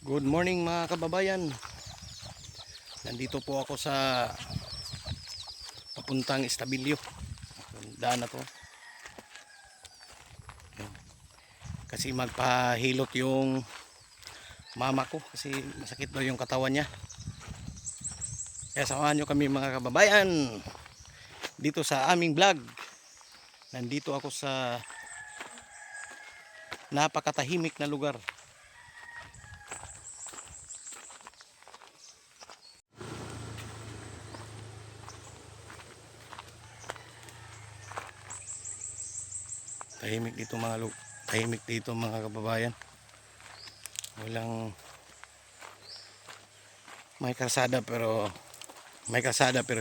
Good morning mga kababayan. Nandito po ako sa papuntang Estabilyo. Daan na to. Kasi magpahilot yung mama ko kasi masakit daw yung katawan niya. Kaya samahan nyo kami mga kababayan dito sa aming vlog. Nandito ako sa napakatahimik na lugar. Tahimik dito mga kababayan. Walang may kalsada pero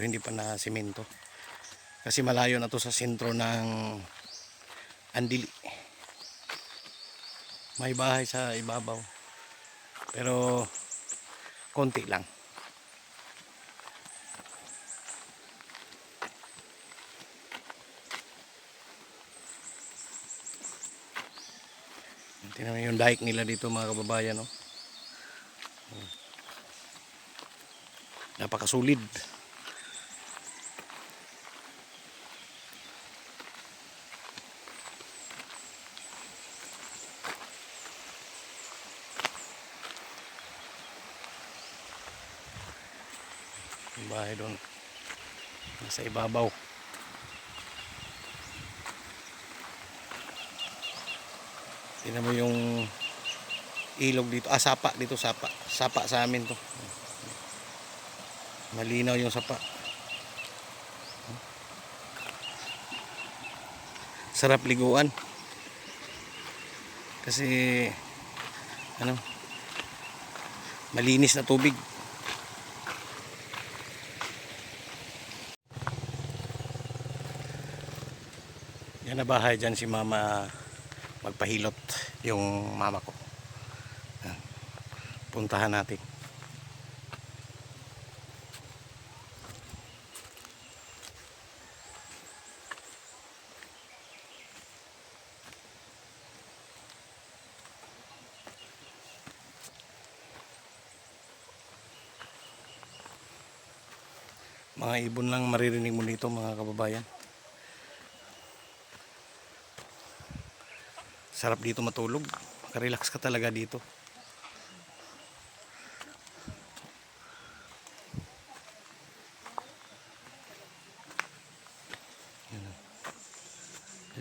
hindi pa na semento. Kasi malayo na to sa sentro ng Andili. May bahay sa ibabaw. Pero konti lang. Tingnan mo yung dike nila dito mga kababayan, no? Napakasulid. Yung bahay doon nasa ibabaw. Tingnan mo yung ilog dito. Sapa dito, sapa. Sapa sa amin to. Malinaw yung sapa. Sarap liguan. Kasi malinis na tubig. Yan na bahay dyan si mama magpahilot yung mama ko. Puntahan natin. Mga ibon lang maririnig mo dito mga kababayan. Sarap dito matulog. Makarelax ka talaga dito.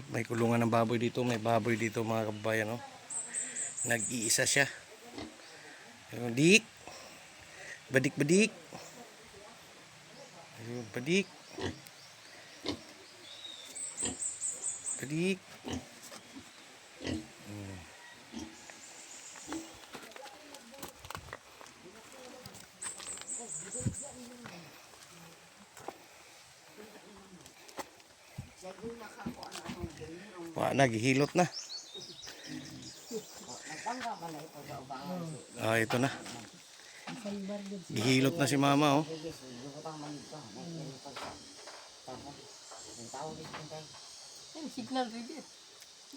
May kulungan ng baboy dito. May baboy dito mga kababayan, no? Nag-iisa siya. Badik. Badik-badik. Badik. Badik. Naghihilot na. Ito na. Gihilot na si mama, oh.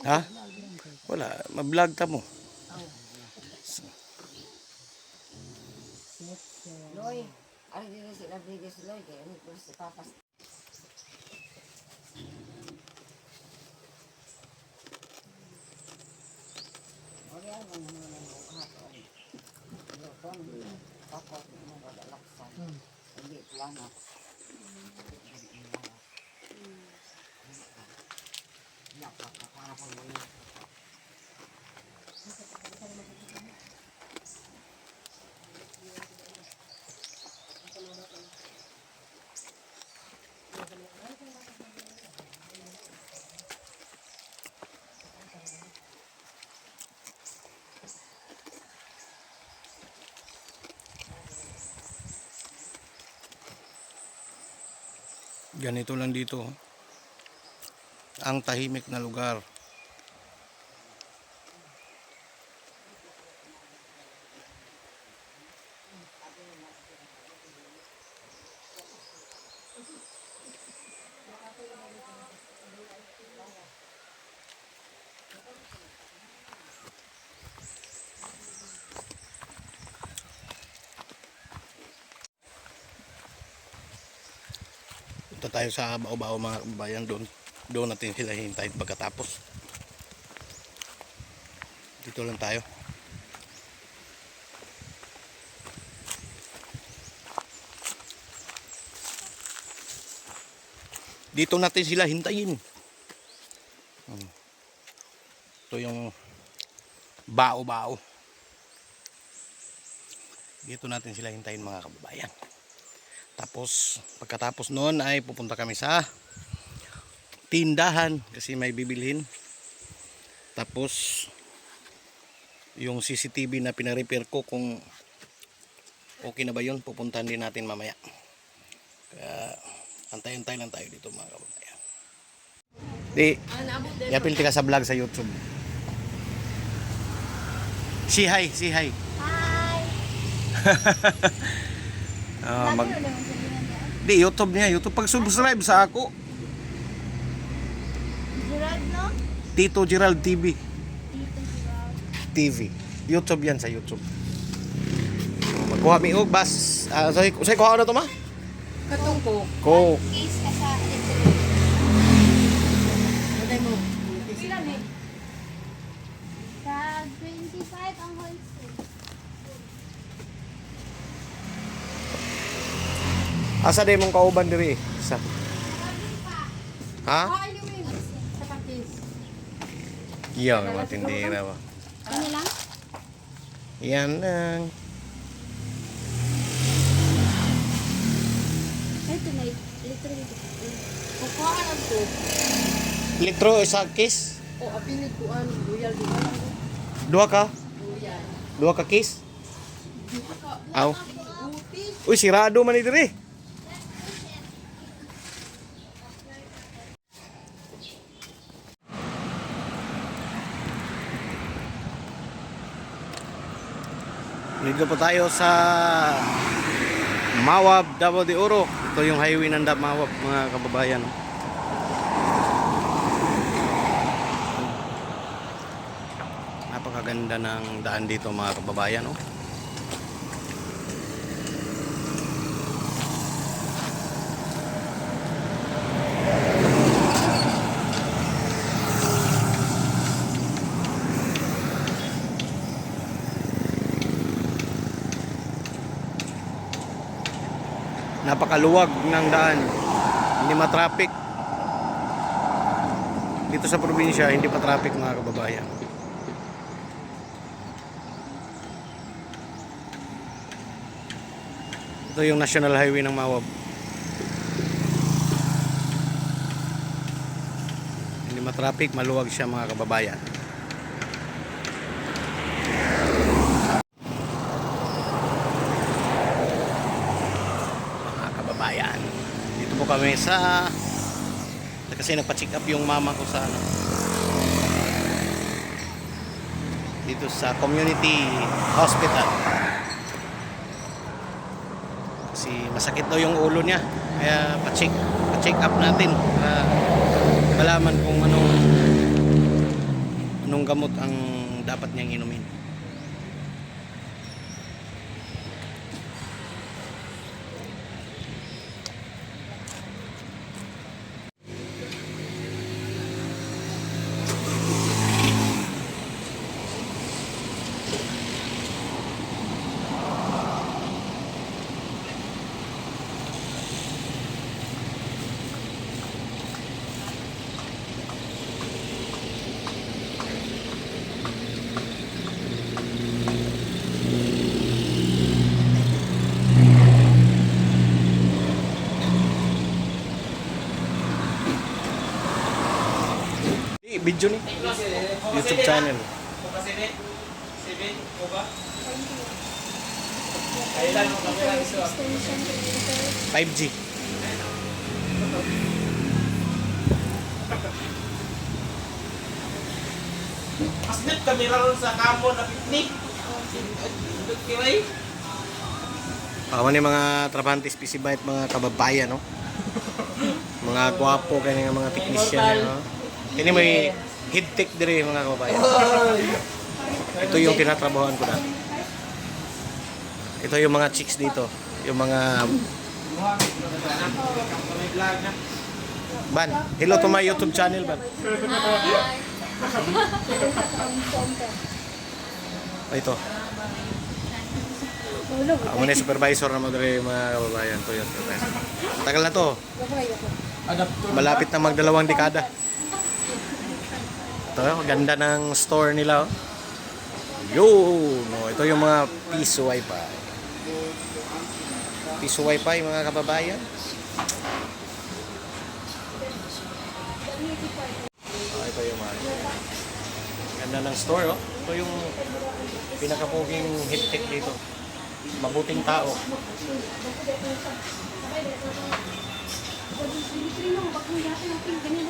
Ha? Wala, ma-vlog ta mo. Loy, ari dito sila video si Loy kaya ni plus tapas. Ori ang mga hapon. Lopon, tapos mo wala laksan. Hindi plano. Ganito lang dito, ang tahimik na lugar. Punta tayo sa Bao-Bao mga kababayan, doon natin sila hintayin pagkatapos. Dito lang tayo. Dito natin sila hintayin. Ito yung Bao-Bao. Dito natin sila hintayin mga kababayan. Tapos pagkatapos noon ay pupunta kami sa tindahan kasi may bibilhin. Tapos yung CCTV na pina-repair ko, kung okay na ba yun, pupuntahan din natin mamaya. Kaya antay-antay lang tayo dito mga kababayan. Di, yapil ka sa vlog sa YouTube. Say hi, say hi. Hi! Di, YouTube niya. YouTube. Pag subscribe sa ako, Gerald, no? Tito Gerald TV. Tito Gerald. TV. YouTube yan sa YouTube. Magkuha mi og bas. Say kuha na to ma? Katong ko. Ko. Case ka sa electric. Maday mo. Pila ni? Sa 25 ang wholesale. Asa day mong kauban diri? Sa. Ha? Ah, you mean? Sa pakis. Iya, matindi na ba? Ano lang? Yan lang. Ito na, electric. Kukuha lang to. Litro isa case? O, apinit ko ano. Royal, di ba lang? Duha ka? Royal. Duha ka case? Aw. Buti. Uy, sirado man ni diri. Dito po tayo sa Mawab, Davao de Oro. Ito yung highway ng Mawab mga kababayan. Napakaganda ng daan dito mga kababayan. Oh. Napakaluwag ng daan, hindi matraffic. Dito sa probinsya hindi pa traffic mga kababayan. Ito yung National Highway ng Mawab. Hindi matraffic, maluwag siya mga kababayan. Kababayan. Dito po kami sa kasi nagpa-check up yung mama ko sa ano, dito sa community hospital kasi masakit daw yung ulo niya, kaya pa-check up natin para malaman kung anong gamot ang dapat niyang inumin. Video ni YouTube channel. 5G. Asnip kamera ron sa kamo na picnic. Kiray. Ni mga trabahante specified mga kababayan, no? Mga gwapo kaya mga technician, no? Kini may head tech dire mga kababayan. Ito yung tinatrabahoan ko dati. Ito yung mga chicks dito, yung mga May vlog na. Ban, hello to my YouTube channel, Ban. Ito. Ako na yung supervisor na madali mga kababayan. Ito yun. Tagal na to. Malapit na magdalawang dekada. Ito, ganda ng store nila. Oh. Yun! Oh, ito yung mga piso wifi. Piso wifi mga kababayan. Ito yung mga ganda ng store. Oh. Ito yung pinakapuging hit-tech dito. Mabuting tao. Bakit